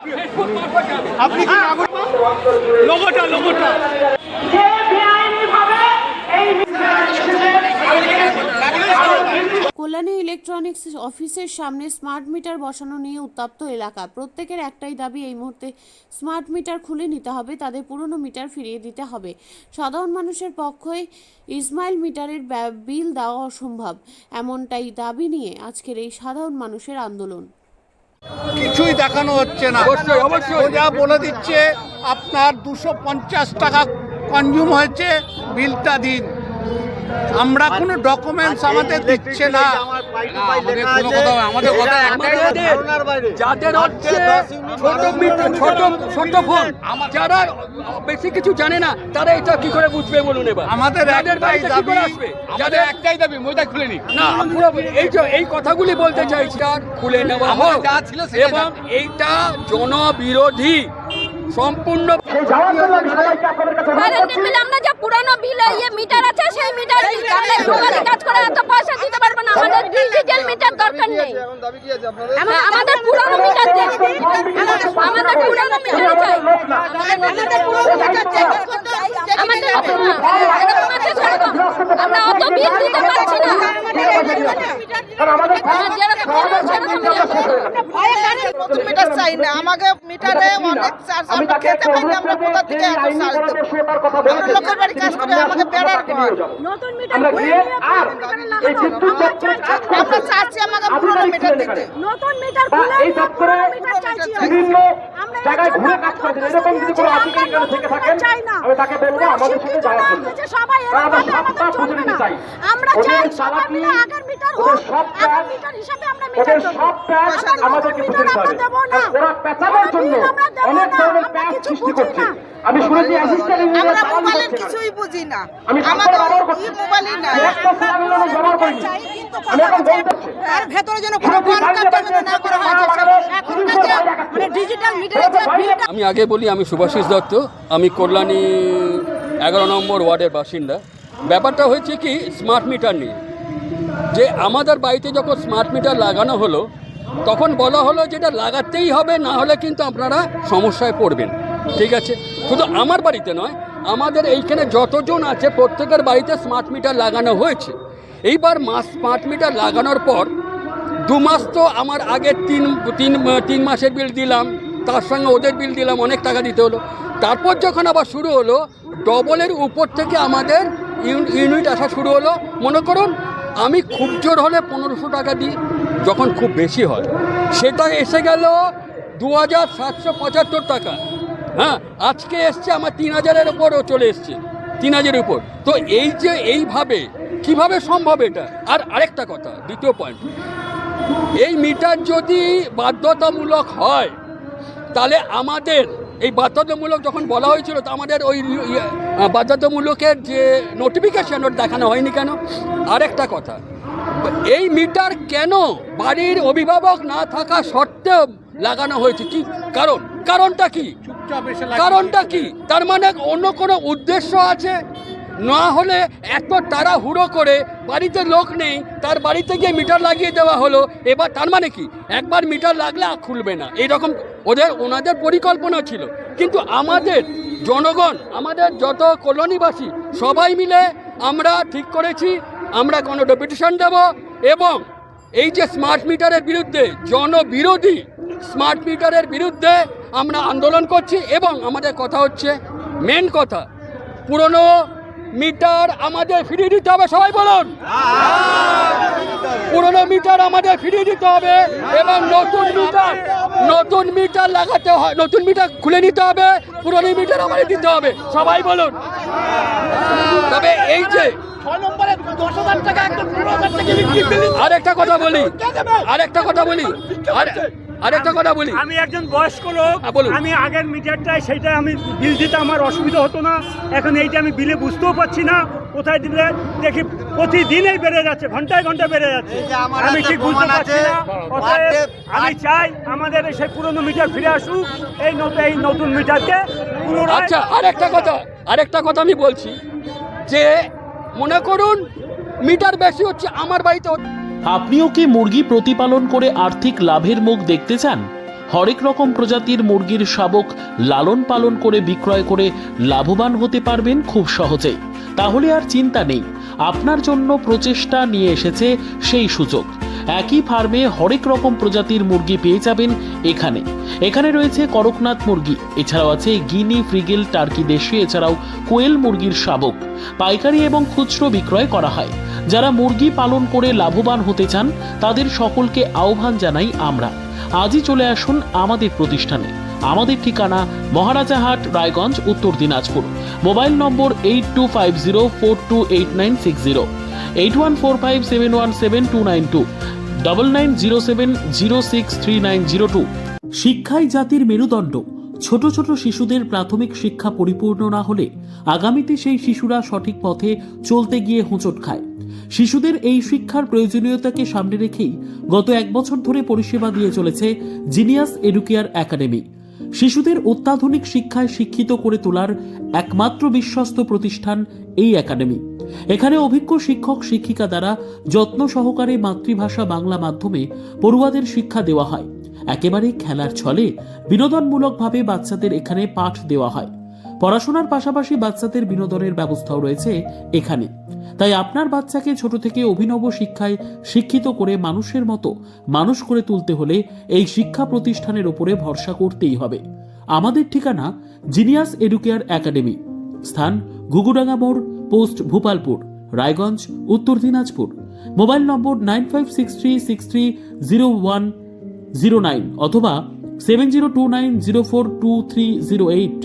আপনি কি লোগোটা কল্যাণী ইলেকট্রনিক্স অফিসের সামনে স্মার্ট মিটার বসানো নিয়ে উত্তপ্ত এলাকা। প্রত্যেকের একটাই দাবি, এই মুহূর্তে স্মার্ট মিটার খুলে নিতে হবে, তাদের পুরনো মিটার ফিরিয়ে দিতে হবে। সাধারণ মানুষের পক্ষে ইসমাইল মিটারের বিল দেওয়া অসম্ভব, এমনটাই দাবি নিয়ে আজকের এই সাধারণ মানুষের আন্দোলন। কিছুই দেখানো হচ্ছে না, অবশ্যই যা বলে দিচ্ছে আপনার 250 টাকা কনজিউম হয়েছে, বিলটা দিন। আমরা কোনো ডকুমেন্টস আমাদের দিচ্ছে না। যাদের হচ্ছে ছোট ফোন, যারা বেশি কিছু জানে না, তারা এটা কি করে বুঝবে বলুন? এবার আমাদের একটাই দাবি, মোটা খুলে নি না। এই কথাগুলি বলতে চাইছি, আর খুলে নেওয়া হোক এবং এইটা জনবিরোধী সম্পূর্ণ। আমরা যে পুরানো বিল মিটার আছে সেই মিটার কাজ করে এত পয়সা দিতে পারবো না। আমাদের ডিজিটাল মিটার দরকার নেই, আমাদের পুরানো মিটার আমাদের পুরানো মিটার চাই। আমরা অত বিল দিতে পারছি না। নতুন মিটার চাই না, আমাকে মিটারে অনেক চার্জ, আমরা খেতে পাই না, আমরা কোথা থেকে এত চার্জ দেবো? আমরা লোকের বাড়ি কাজ করে, আমাকে বেড়ার ঘর। নতুন মিটার আমরা চাচ্ছি আমাকে পুরনো মিটার দিতে। নতুন মিটার খুলে পুরনো মিটার চাইছি। আমরা জায়গায় ঘুরে কাজ করতে, এরকম যদি কোনো আধিকারিক থেকে থাকেন আমি তাকে বলবো আমাদের সাথে যাওয়ার জন্য। সবাই এরকম আমাদের চলবে না। আমরা চাই সবাই মিলে আগের মিটার হোক, আগের মিটার হিসাবে আমরা মিটার দেব। আমাদেরকে বুঝে নিতে হবে, ওরা পেছানোর জন্য অনেক ধরনের প্যাচ সৃষ্টি করছে। আমি শুনেছি অ্যাসিস্ট্যান্ট ইঞ্জিনিয়ার আমরা মোবাইলের কিছুই বুঝি না, আমাদের এই মোবাইলই নাই। আর ভেতরে যেন কোনো না করা হয়। এখনকার যে মানে ডিজিটাল মিটারের যে বিলটা। আমি আগে বলি, আমি শুভাশিস দত্ত, আমি কল্যাণী 11 নম্বর ওয়ার্ডের বাসিন্দা। ব্যাপারটা হয়েছে কি, স্মার্ট মিটার নিয়ে যে আমাদের বাড়িতে যখন স্মার্ট মিটার লাগানো হলো, তখন বলা হলো যেটা লাগাতেই হবে, না হলে কিন্তু আপনারা সমস্যায় পড়বেন। ঠিক আছে, শুধু আমার বাড়িতে নয়, আমাদের এইখানে যতজন আছে প্রত্যেকের বাড়িতে স্মার্ট মিটার লাগানো হয়েছে। এইবার স্মার্ট মিটার লাগানোর পর 2 মাস তো আমার আগে তিন মাসের বিল দিলাম, তার সঙ্গে ওদের বিল দিলাম, অনেক টাকা দিতে হলো। তারপর যখন আবার শুরু হলো, ডবলের উপর থেকে আমাদের ইউনিট আসা শুরু হলো। মনে করুন আমি খুব জোর হলে 1500 টাকা দিই, যখন খুব বেশি হয় সেটা এসে গেল 2775 টাকা। হ্যাঁ, আজকে এসছে আমার 3000-এর উপরও চলে এসছে, 3000-এর উপর। তো এই যে এইভাবে কিভাবে সম্ভব এটা? আর আরেকটা কথা, দ্বিতীয় পয়েন্ট, এই মিটার যদি বাধ্যতামূলক হয়, তাহলে আমাদের এই বাধ্যতামূলক যখন বলা হয়েছিল, তো আমাদের ওই বাধ্যতামূলকের যে নোটিফিকেশন ওটা দেখানো হয়নি কেন? আরেকটা কথা, এই মিটার কেন বাড়ির অভিভাবক না থাকা সত্ত্বেও লাগানো হয়েছে? কি কারণটা কি? তার মানে অন্য কোনো উদ্দেশ্য আছে? না হলে এত তাড়াহুড়ো করে, বাড়িতে লোক নেই, তার বাড়িতে গিয়ে মিটার লাগিয়ে দেওয়া হলো। এবার তার মানে কি, একবার মিটার লাগলে আর খুলবে না, এইরকম ওনাদের পরিকল্পনা ছিল। কিন্তু আমাদের জনগণ, আমাদের যত কলোনিবাসী সবাই মিলে আমরা ঠিক করেছি আমরা কোনো ডেপুটেশন দেব এবং এই যে স্মার্ট মিটারের বিরুদ্ধে, জনবিরোধী স্মার্ট মিটারের বিরুদ্ধে আমরা আন্দোলন করছি। এবং আমাদের কথা হচ্ছে, মেন কথা, পুরনো মিটার আমাদের ফিরিয়ে দিতে হবে। সবাই বলুন, পুরনো মিটার আমাদের ফিরিয়ে দিতে হবে এবং নতুন মিটার লাগাতে হয়, নতুন মিটার খুলে নিতে হবে, পুরনো মিটার আমাদের দিতে হবে। সবাই বলুন। তবে এই যে আরেকটা কথা বলি, আমি একজন বয়স্ক লোক, আমি আগের মিটারটাই সেইটা আমি বিল দিতে আমার অসুবিধা হতো না। এখন এইটা আমি বিলে বুঝতেও পারছি না কোথায় দিলে, দেখি প্রতিদিনই বেড়ে যাচ্ছে, ঘন্টায় বেড়ে যাচ্ছে, আমি ঠিক বুঝতে পারছি না। আমি চাই আমাদের সেই পুরনো মিটার ফিরে আসুক, এই নতুন মিটারকে পুনরায়। আচ্ছা, আরেকটা কথা আমি বলছি যে, মনে করুন মিটার বেশি হচ্ছে আমার বাড়িতে। আপনিও কি মুরগি প্রতিপালন করে আর্থিক লাভের মুখ দেখতে চান? হরেক রকম প্রজাতির মুরগির শাবক লালন পালন করে বিক্রয় করে লাভবান হতে পারবেন খুব সহজেই। তাহলে আর চিন্তা নেই, আপনার জন্য প্রচেষ্টা নিয়ে এসেছে সেই সুযোগ। একই ফার্মে হরেক রকম প্রজাতির মুরগি পেয়ে যাবেন এখানে। এখানে রয়েছে করকনাথ মুরগি, এছাড়াও আছে গিনি, ফ্রিগেল, টার্কি দেশি, এছাড়াও কোয়েল মুরগির শাবক। পাইকারি এবং খুচরো বিক্রয় করা হয়। যারা মুরগি পালন করে লাভবান হতে চান তাদের সকলকে আহ্বান জানাই আমরা। আজই চলে আসুন আমাদের প্রতিষ্ঠানে। আমাদের ঠিকানা মহারাজাহাট, রায়গঞ্জ, উত্তর দিনাজপুর। মোবাইল নম্বর 8250428960, 8145717292, 9907063902। শিক্ষাই জাতির মেরুদণ্ড। ছোট ছোট শিশুদের প্রাথমিক শিক্ষা পরিপূর্ণ না হলে আগামীতে সেই শিশুরা সঠিক পথে চলতে গিয়ে হোঁচট খায়। শিশুদের এই শিক্ষার প্রয়োজনীয়তাকে সামনে রেখেই গত 1 বছর ধরে পরিষেবা দিয়ে চলেছে জিনিয়াস এডুকেয়ার একাডেমি। শিশুদের অত্যাধুনিক শিক্ষায় শিক্ষিত করে তোলার একমাত্র বিশ্বস্ত প্রতিষ্ঠান এই একাডেমি। এখানে অভিজ্ঞ শিক্ষক শিক্ষিকা দ্বারা যত্ন সহকারে মাতৃভাষা বাংলা মাধ্যমে পড়ুয়াদের শিক্ষা দেওয়া হয়। একেবারে খেলার ছলে বিনোদনমূলকভাবে বাচ্চাদের এখানে পাঠ দেওয়া হয়। পড়াশোনার পাশাপাশি বাচ্চাদের বিনোদনের ব্যবস্থাও রয়েছে এখানে। তাই আপনার বাচ্চাকে ছোট থেকে অভিনব শিক্ষায় শিক্ষিত করে মানুষের মতো মানুষ করে তুলতে হলে এই শিক্ষা প্রতিষ্ঠানের উপরে ভরসা করতেই হবে। আমাদের ঠিকানা জিনিয়াস এডুকেয়ার একাডেমি, স্থান ঘুঘুডাঙ্গা মোড়, পোস্ট ভূপালপুর, রায়গঞ্জ, উত্তর দিনাজপুর। মোবাইল নম্বর 9563630109 অথবা 7029042308।